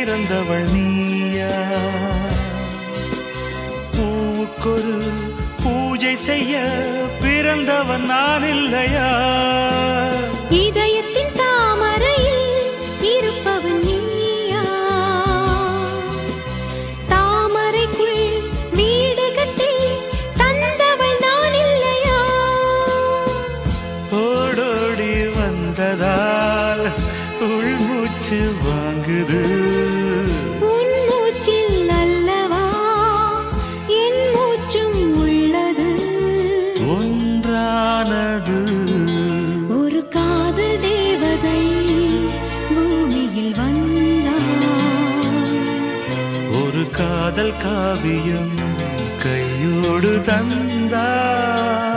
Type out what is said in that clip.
பிறந்தவள் நீயா? பூவுக்கொரு பூஜை செய்ய பிறந்தவன் நான் இல்லையா? இதயத்தின் தாமரையில் இருப்பவன் நீயா? தாமரைக்குள் வீடு கட்டி தந்தவள் நான் இல்லையா? ஓடோடி வந்ததால் உள்மூச்சு வாங்குது. உன் மூச்சில் அல்லவா என் மூச்சும் உள்ளது. ஒன்றானது ஒரு காதல் தேவதை பூமியில் வந்தாள். ஒரு காதல் காவியம் கையோடு தந்தாள்.